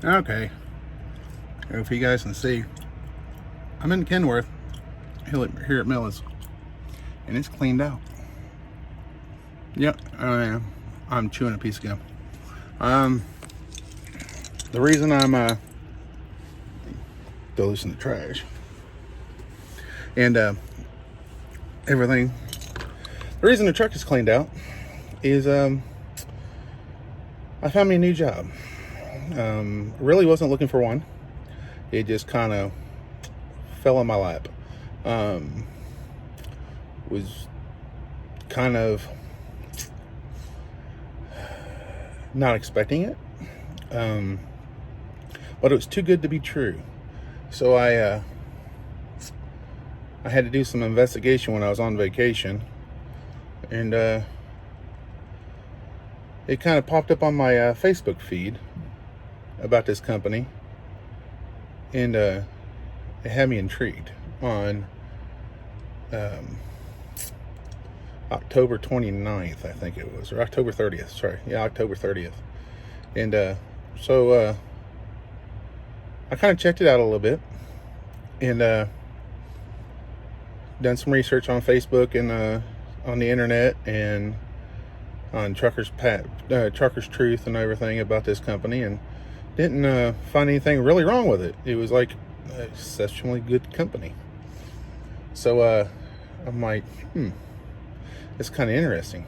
Okay, if you guys can see, I'm in Kenworth here at Millis, and it's cleaned out. Yep, I'm chewing a piece of gum. The reason I'm throw this in the trash and everything. The reason the truck is cleaned out is I found me a new job. Really wasn't looking for one. It just kind of fell in my lap. Was kind of not expecting it, but it was too good to be true. So I had to do some investigation when I was on vacation, and it kind of popped up on my Facebook feed about this company, and it had me intrigued. On October 29th, I think it was, or October 30th, sorry. Yeah, October 30th. And so I kind of checked it out a little bit, and done some research on Facebook and on the internet and on Trucker's Truth and everything about this company, and didn't find anything really wrong with it. It was like an exceptionally good company. So I'm like, it's kind of interesting.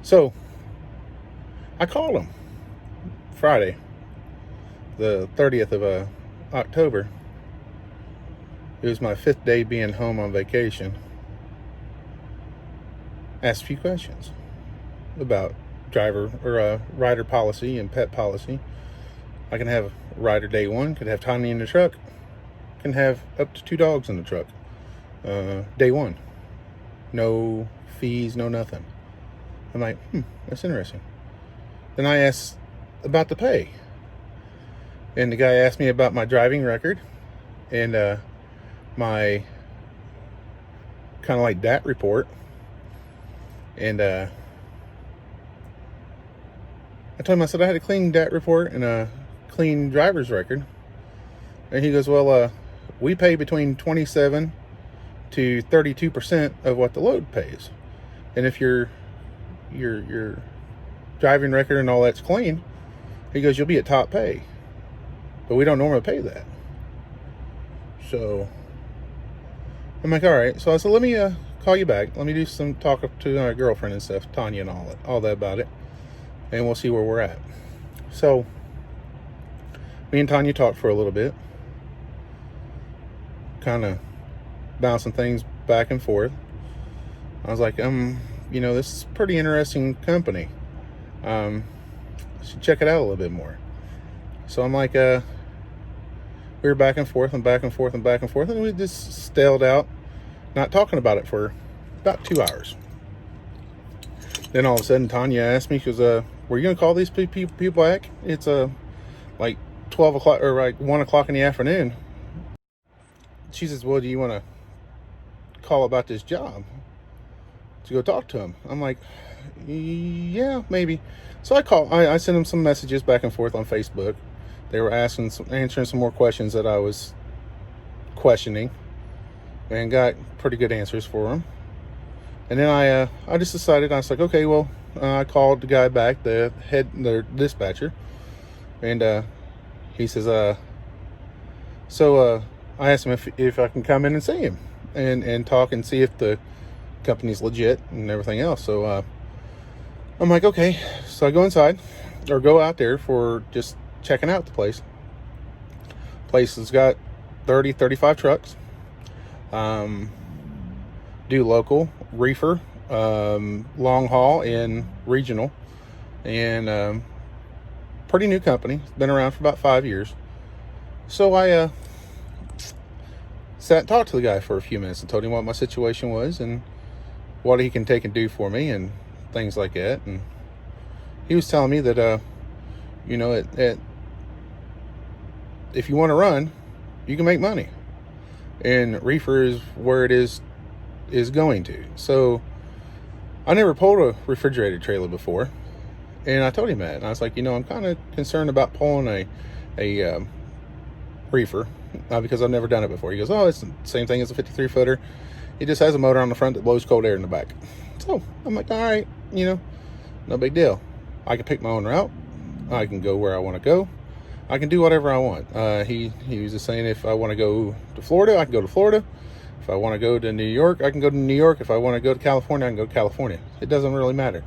So I called them Friday, the 30th of October. It was my 5th day being home on vacation. Asked a few questions about driver or rider policy and pet policy. I can have rider day 1, could have Tanya in the truck, can have up to 2 dogs in the truck. Day 1. No fees, no nothing. I'm like, that's interesting. Then I asked about the pay. And the guy asked me about my driving record and my kind of like DAT report. And I told him, I said I had a clean DAT report and a clean driver's record. And he goes, well, we pay between 27 to 32% of what the load pays. And if your driving record and all that's clean, he goes, you'll be at top pay. But we don't normally pay that. So I'm like, all right. So I said, let me call you back. Let me do some talk to my girlfriend and stuff, Tanya and all that about it. And we'll see where we're at. So me and Tanya talked for a little bit, kind of bouncing things back and forth. I was like, this is a pretty interesting company. I should check it out a little bit more. So I'm like, we were back and forth and back and forth and back and forth, and we just staled out, not talking about it for about 2 hours. Then all of a sudden, Tanya asked me, she goes, were you going to call these people back? It's like 12 o'clock or like 1 o'clock in the afternoon. She says, well, do you want to call about this job to go talk to him? I'm like, yeah, maybe. So I sent them some messages back and forth on Facebook. They were answering some more questions that I was questioning, and got pretty good answers for them. And then I just decided, I was like, okay, well, I called the guy back, the dispatcher, and he says, so I asked him if I can come in and see him and talk and see if the company's legit and everything else. So I'm like, okay. So I go inside, or go out there for just checking out the place. Place has got 35 trucks. Do local, reefer, long haul, and regional. And pretty new company. Been around for about 5 years. So I sat and talked to the guy for a few minutes and told him what my situation was and what he can take and do for me and things like that. And he was telling me that if you want to run, you can make money, and reefer is where it is going to. So I never pulled a refrigerated trailer before. And I told him that. And I was like, I'm kind of concerned about pulling a reefer because I've never done it before. He goes, oh, it's the same thing as a 53 footer. It just has a motor on the front that blows cold air in the back. So I'm like, all right, no big deal. I can pick my own route. I can go where I want to go. I can do whatever I want. He was just saying, if I want to go to Florida, I can go to Florida. If I want to go to New York, I can go to New York. If I want to go to California, I can go to California. It doesn't really matter.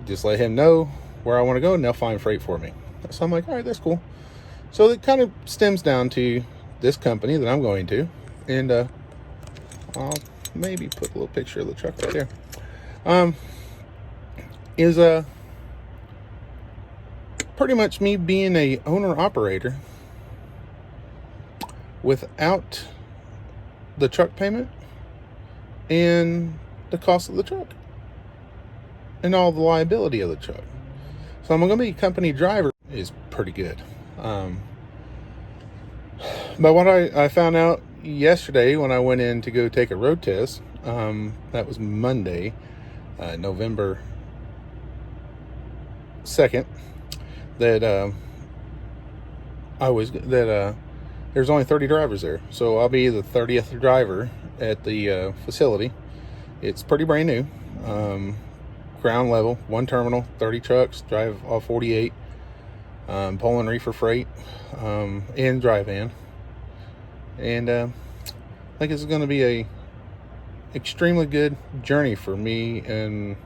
Just let him know where I want to go, and they'll find freight for me. So I'm like, all right, that's cool. So it kind of stems down to this company that I'm going to, and I'll maybe put a little picture of the truck right there. Is pretty much me being a owner-operator without the truck payment and the cost of the truck and all the liability of the truck. So I'm going to be a company driver is pretty good. But what I found out yesterday when I went in to go take a road test, that was Monday, November 2nd, that there's only 30 drivers there. So I'll be the 30th driver at the facility. It's pretty brand new. Ground level, one terminal, 30 trucks, drive all 48, pulling reefer freight, and dry van. And I think it's going to be a extremely good journey for me and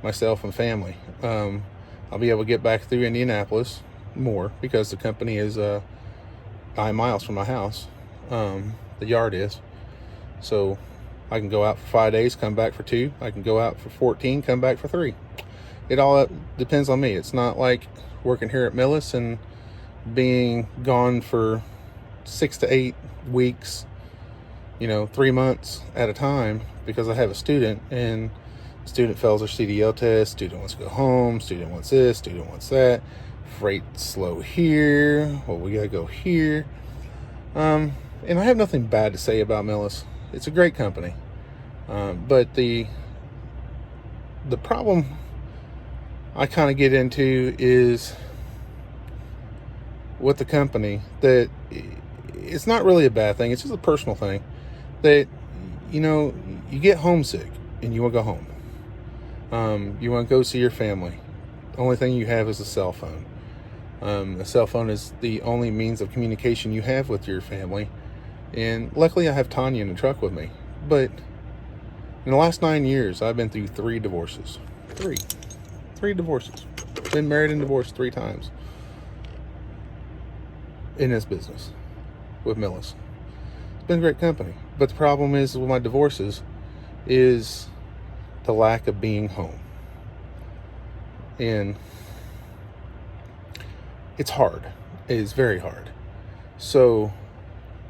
myself and family. I'll be able to get back through Indianapolis more because the company is 9 miles from my house. The yard is. So I can go out for 5 days, come back for 2. I can go out for 14, come back for 3. It all depends on me. It's not like working here at Millis and being gone for 6 to 8 weeks, 3 months at a time, because I have a student, and the student fails their CDL test, student wants to go home, student wants this, student wants that, freight slow here, well, we gotta go here. And I have nothing bad to say about Millis. It's a great company. But the problem I kind of get into is with the company, that it's not really a bad thing. It's just a personal thing that, you get homesick and you want to go home. You want to go see your family. The only thing you have is a cell phone. A cell phone is the only means of communication you have with your family. And luckily I have Tanya in the truck with me. But in the last 9 years, I've been through 3 divorces. Three divorces. Been married and divorced 3 times in this business with Millis. It's been a great company. But the problem is with my divorces is the lack of being home. And it's hard. It is very hard. So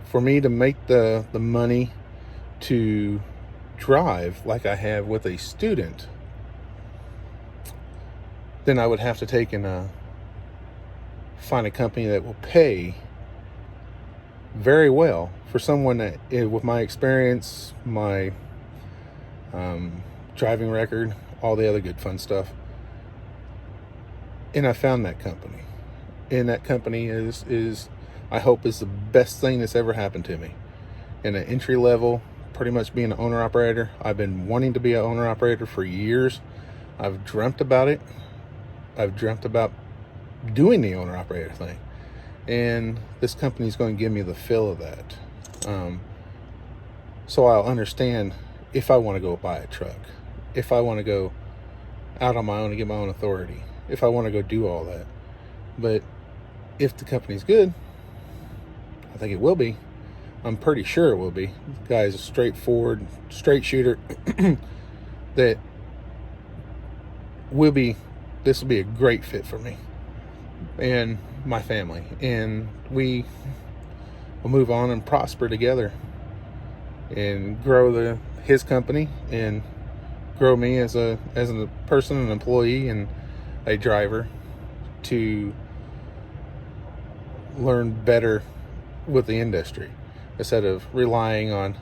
for me to make the money to drive like I have with a student, then I would have to take and find a company that will pay very well for someone that, with my experience, my driving record, all the other good fun stuff. And I found that company. And that company is I hope is the best thing that's ever happened to me. In an entry level, pretty much being an owner operator. I've been wanting to be an owner operator for years. I've dreamt about it. I've dreamt about doing the owner operator thing. And this company is going to give me the feel of that. So I'll understand if I want to go buy a truck, if I want to go out on my own and get my own authority, if I want to go do all that. But if the company's good, I think it will be. I'm pretty sure it will be. The guy's a straightforward, straight shooter that this will be a great fit for me and my family. And we will move on and prosper together and grow his company and grow me as a person, an employee, and a driver to learn better with the industry, instead of relying on,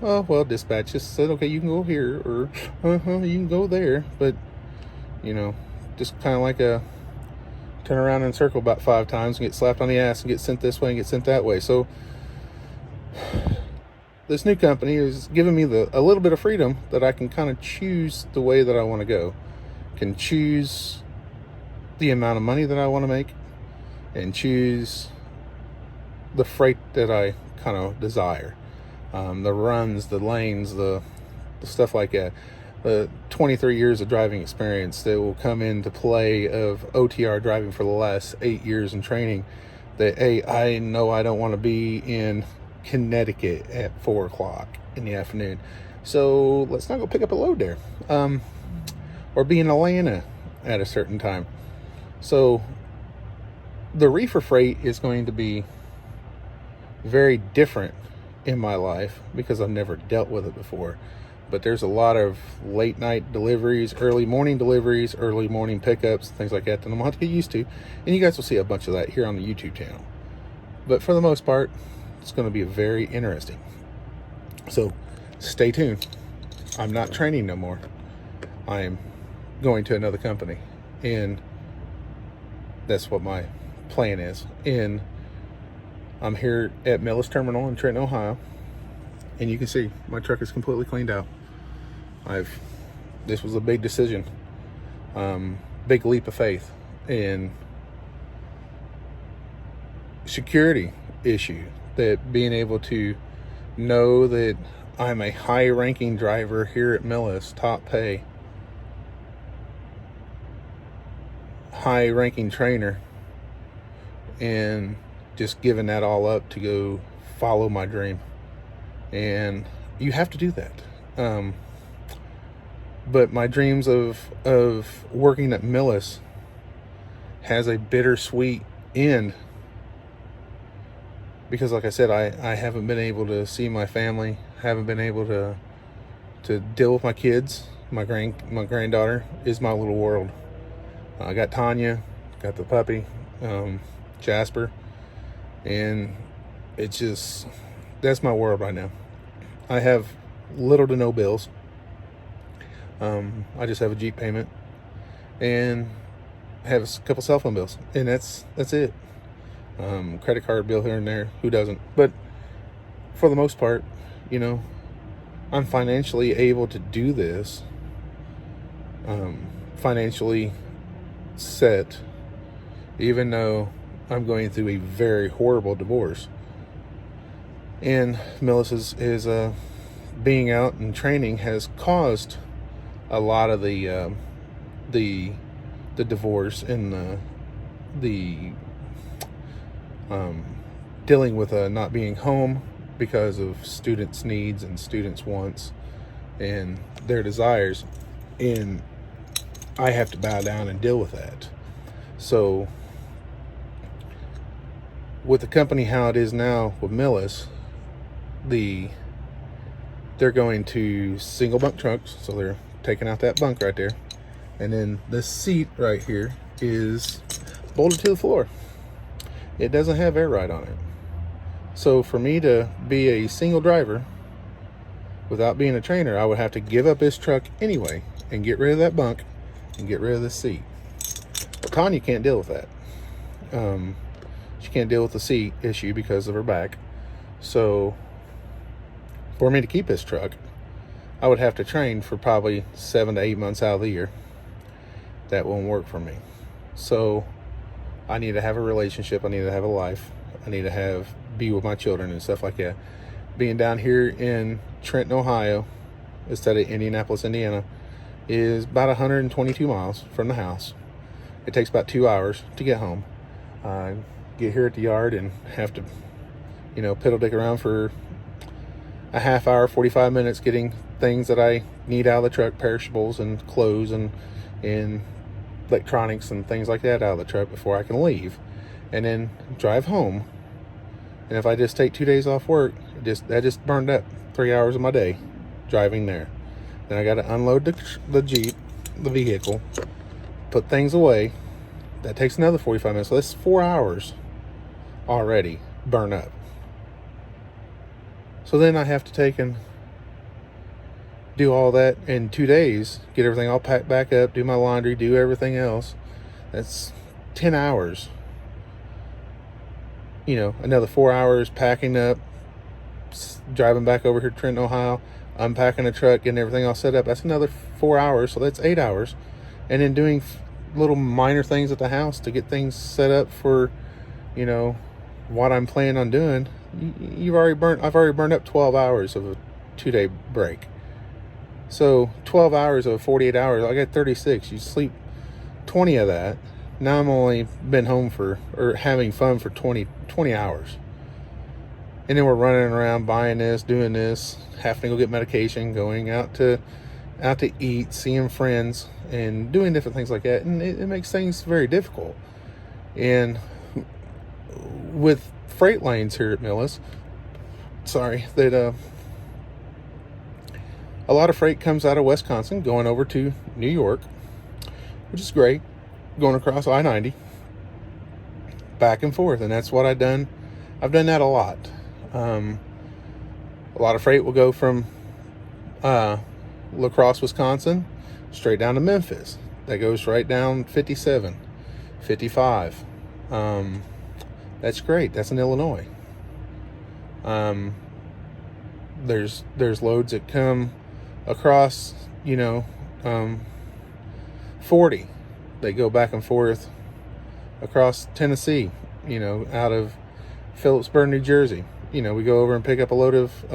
dispatch just said, okay, you can go here, or you can go there. But just kind of like a turn around in a circle about 5 times and get slapped on the ass and get sent this way and get sent that way. So this new company is giving me a little bit of freedom that I can kind of choose the way that I want to go. Can choose the amount of money that I want to make and choose the freight that I kind of desire. The runs, the lanes, the stuff like that. The 23 years of driving experience that will come into play of OTR driving for the last 8 years in training, that, hey, I know I don't want to be in Connecticut at 4 o'clock in the afternoon, so let's not go pick up a load there, or be in Atlanta at a certain time. So the reefer freight is going to be very different in my life because I've never dealt with it before. But there's a lot of late night deliveries, early morning deliveries, early morning pickups, things like that I'm gonna have to get used to. And you guys will see a bunch of that here on the YouTube channel. But for the most part, it's gonna be very interesting. So stay tuned. I'm not training no more. I am going to another company. And that's what my plan is. And I'm here at Millis Terminal in Trenton, Ohio. And you can see my truck is completely cleaned out. This was a big decision, big leap of faith, and security issue, that being able to know that I'm a high ranking driver here at Millis, top pay, high ranking trainer, and just giving that all up to go follow my dream. And you have to do that. But my dreams of working at Millis has a bittersweet end, because like I said, I haven't been able to see my family, haven't been able to deal with my kids. My granddaughter is my little world. I got Tanya, got the puppy, Jasper, and it's just, that's my world right now. I have little to no bills. I just have a Jeep payment and have a couple cell phone bills, and that's it. Credit card bill here and there, who doesn't? But for the most part, you know, I'm financially able to do this, financially set, even though I'm going through a very horrible divorce. And Millis is being out and training has caused a lot of the divorce and the dealing with not being home because of students' needs and students' wants and their desires, and I have to bow down and deal with that. So with the company how it is now with Millis, they're going to single bunk trucks, so they're taking out that bunk right there, and then this seat right here is bolted to the floor. It doesn't have air ride on it. So for me to be a single driver without being a trainer, I would have to give up this truck anyway and get rid of that bunk and get rid of this seat. But Tanya can't deal with that. She can't deal with the seat issue because of her back. So for me to keep this truck, I would have to train for probably 7 to 8 months out of the year. That won't work for me. So I need to have a relationship. I need to have a life. I need to be with my children and stuff like that. Being down here in Trenton, Ohio, instead of Indianapolis, Indiana, is about 122 miles from the house. It takes about 2 hours to get home. Get here at the yard and have to, piddle dick around for a half hour, 45 minutes, getting things that I need out of the truck, perishables and clothes and electronics and things like that out of the truck before I can leave, and then drive home. And if I just take 2 days off work, that just burned up 3 hours of my day driving there. Then I got to unload the Jeep, the vehicle, put things away. That takes another 45 minutes. So that's 4 hours already burn up. So then I have to take and do all that in 2 days, get everything all packed back up, do my laundry, do everything else. That's 10 hours. Another 4 hours packing up, driving back over here to Trenton, Ohio, unpacking the truck, getting everything all set up. That's another 4 hours, so that's 8 hours. And then doing little minor things at the house to get things set up for, what I'm planning on doing. I've already burned up 12 hours of a 2-day break. So 12 hours of 48 hours, I got 36. You sleep 20 of that. Now I'm only been home or having fun for 20 hours. And then we're running around buying this, doing this, having to go get medication, going out to eat, seeing friends, and doing different things like that. And it makes things very difficult. And with freight lanes here at Millis, that a lot of freight comes out of Wisconsin going over to New York, which is great, going across I-90 back and forth. And that's what I've done. I've done that a lot. A lot of freight will go from La Crosse, Wisconsin, straight down to Memphis. That goes right down 57, 55. That's great. That's in Illinois. There's loads that come across, 40. They go back and forth across Tennessee, out of Phillipsburg, New Jersey. We go over and pick up a load of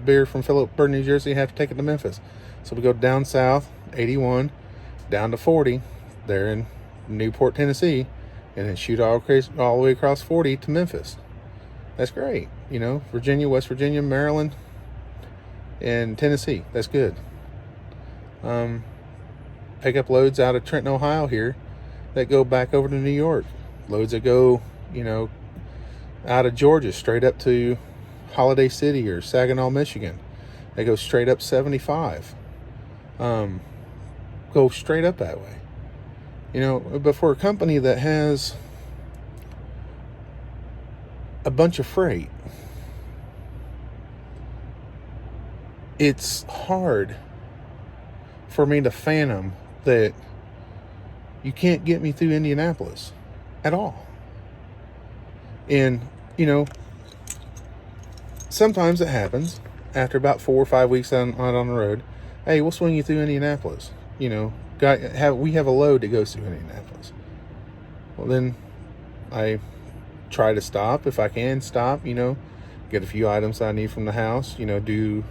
beer from Phillipsburg, New Jersey, and have to take it to Memphis. So we go down south, 81, down to 40, there in Newport, Tennessee, and then shoot all the way across 40 to Memphis. That's great. Virginia, West Virginia, Maryland, and Tennessee. That's good. Pick up loads out of Trenton, Ohio here that go back over to New York. Loads that go, out of Georgia straight up to Holiday City or Saginaw, Michigan. They go straight up 75. Go straight up that way. But for a company that has a bunch of freight, it's hard for me to fathom that you can't get me through Indianapolis at all. And, sometimes it happens after about 4 or 5 weeks out on the road. Hey, we'll swing you through Indianapolis. We have a load that goes through Indianapolis. Well, then I try to stop if I can stop, get a few items I need from the house, go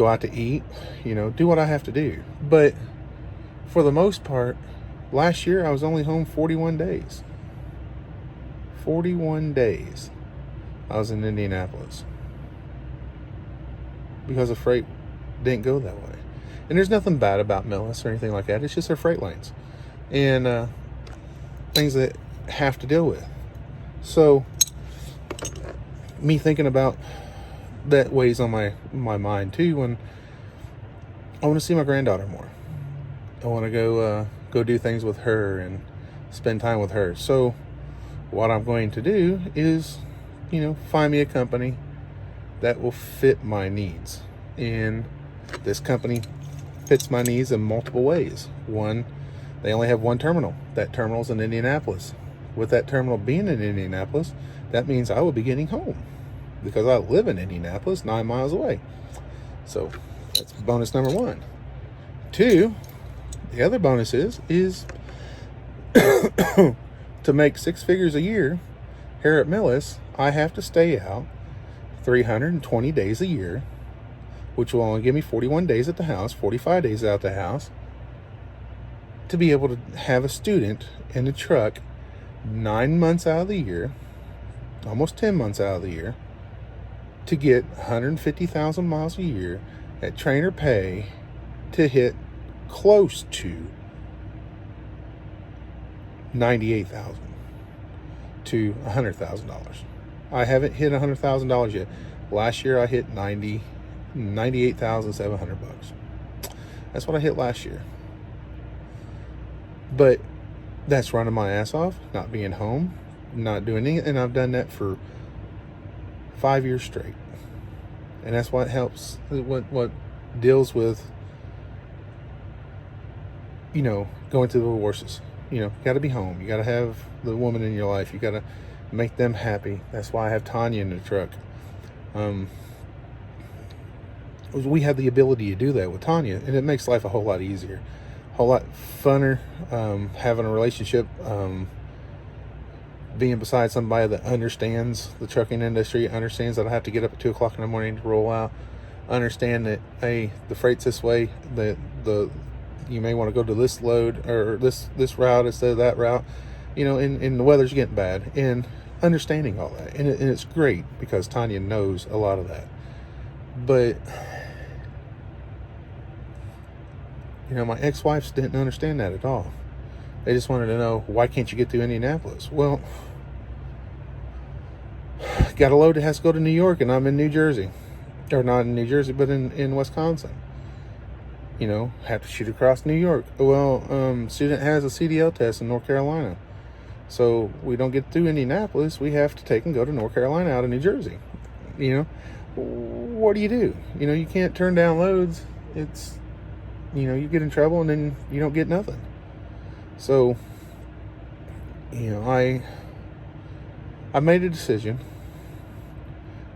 out to eat, do what I have to do. But for the most part, last year I was only home 41 days. 41 days I was in Indianapolis because the freight didn't go that way. And there's nothing bad about Millis or anything like that. It's just their freight lanes and things that have to deal with. So me thinking about that weighs on my mind too when I want to see my granddaughter more. I want to go do things with her and spend time with her. So what I'm going to do is, find me a company that will fit my needs. And this company fits my needs in multiple ways. One, they only have one terminal. That terminal's in Indianapolis. With that terminal being in Indianapolis, that means I will be getting home because I live in Indianapolis, 9 miles away. So that's bonus number 1. 2, the other bonus is to make 6 figures a year here at Millis, I have to stay out 320 days a year, which will only give me 41 days at the house, 45 days out the house, to be able to have a student in the truck 9 months out of the year, almost 10 months out of the year, to get 150,000 miles a year at trainer pay to hit close to $98,000 to $100,000. I haven't hit $100,000 yet. Last year I hit $98,700. That's what I hit last year. But that's running my ass off, not being home, not doing anything, and I've done that for 5 years straight. And that's what helps. What deals with, you know, going to the divorces. You know, you got to be home. You got to have the woman in your life. You got to make them happy. That's why I have Tanya in the truck. We have the ability to do that with Tanya, and it makes life a whole lot easier, a whole lot funner. Having a relationship, being beside somebody that understands the trucking industry, understands that I have to get up at 2 o'clock in the morning to roll out, understand that, hey, the freight's this way, that you may want to go to this load or this route instead of that route, you know, and the weather's getting bad, and understanding all that. And it's great because Tanya knows a lot of that. But, you know, my ex-wives didn't understand that at all. They just wanted to know, why can't you get to Indianapolis? Well, got a load that has to go to New York, and I'm in New Jersey. Or not in New Jersey, but in Wisconsin. You know, have to shoot across New York. Well, student has a CDL test in North Carolina. So we don't get to Indianapolis. We have to take and go to North Carolina out of New Jersey. You know, what do? You know, you can't turn down loads. It's, you know, you get in trouble and then you don't get nothing. So, you know, I made a decision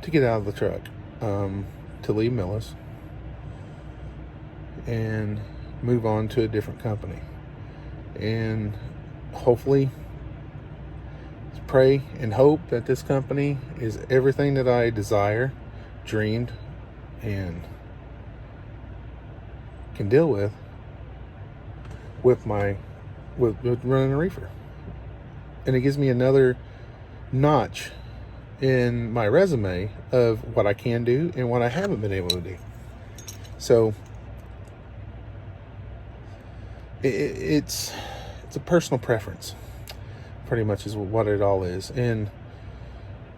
to get out of the truck, to leave Millis and move on to a different company, and hopefully pray and hope that this company is everything that I desire, dreamed, and can deal with running a reefer. And it gives me another notch in my resume of what I can do and what I haven't been able to do. So it's a personal preference, pretty much, is what it all is, and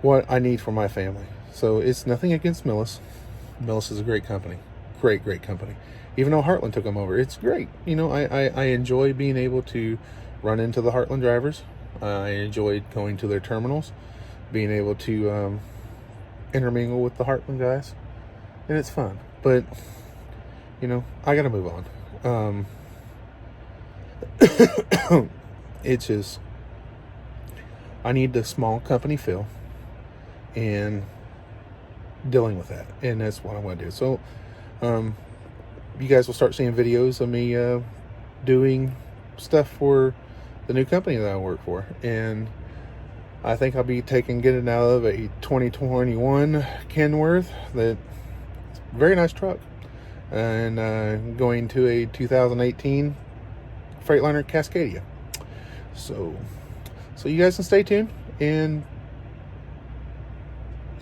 what I need for my family. So it's nothing against Millis. Millis is a great company, great company. Even though Heartland took them over, it's great. You know, I enjoy being able to run into the Heartland drivers. I enjoyed going to their terminals, being able to intermingle with the Heartland guys, and it's fun. But, you know, I gotta move on. It's just, I need the small company feel and dealing with that, and that's what I want to do. So you guys will start seeing videos of me doing stuff for the new company that I work for, and I think I'll be getting out of a 2021 Kenworth, that very nice truck, and going to a 2018 Freightliner Cascadia. So you guys can stay tuned and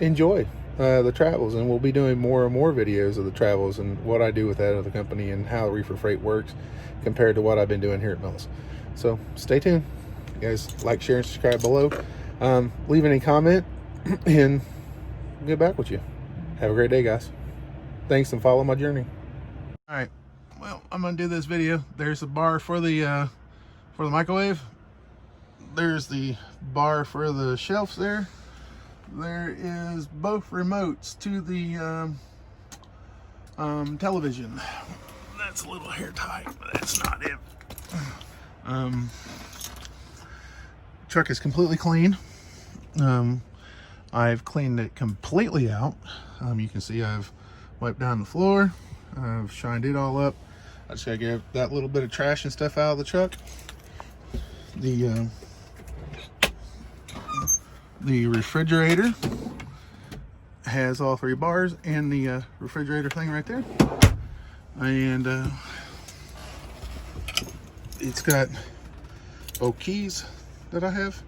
enjoy the travels, and we'll be doing more and more videos of the travels and what I do with that other company and how reefer freight works compared to what I've been doing here at Millis. So stay tuned. You guys like, share, and subscribe below. Leave any comment and I'll get back with you. Have a great day, guys. Thanks, and follow my journey. All right, well, I'm gonna do this video. There's a bar for the microwave. There's the bar for the shelves there. There is both remotes to the television. That's a little hair tight, but that's not it. Truck is completely clean. I've cleaned it completely out. You can see I've wiped down the floor. I've shined it all up. I just gotta get that little bit of trash and stuff out of the truck. The refrigerator has all 3 bars and the refrigerator thing right there, and it's got both keys that I have.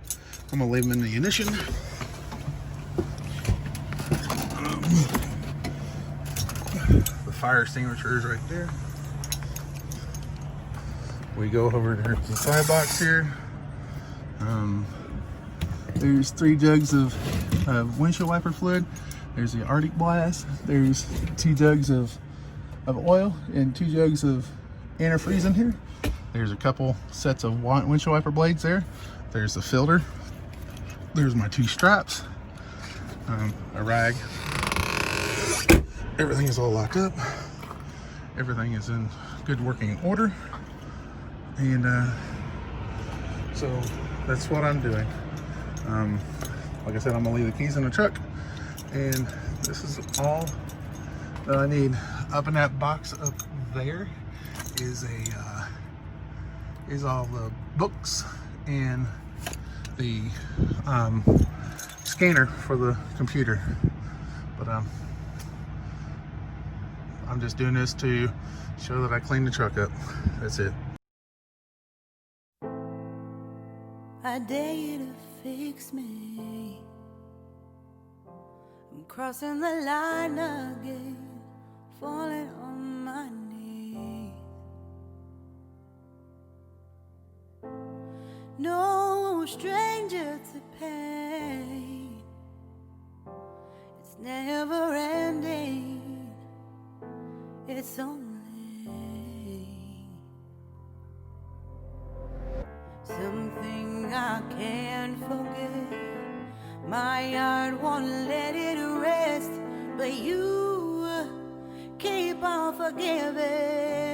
I'm gonna leave them in the ignition. The fire extinguisher is right there. We go over to the side box here. There's 3 jugs of windshield wiper fluid. There's the Arctic Blast. There's 2 jugs of oil and 2 jugs of antifreeze in here. There's a couple sets of windshield wiper blades there. There's the filter. There's my 2 straps. A rag. Everything is all locked up. everything is in good working order. And so that's what I'm doing. Like I said, I'm gonna leave the keys in the truck, and this is all that I need. Up in that box up there is all the books and the scanner for the computer. But I'm just doing this to show that I cleaned the truck up. That's it. I dare you to fix me. I'm crossing the line again, falling on my knees. No stranger to pain, it's never ending, it's only something I can't forget. My heart won't let it rest, but you keep on forgiving.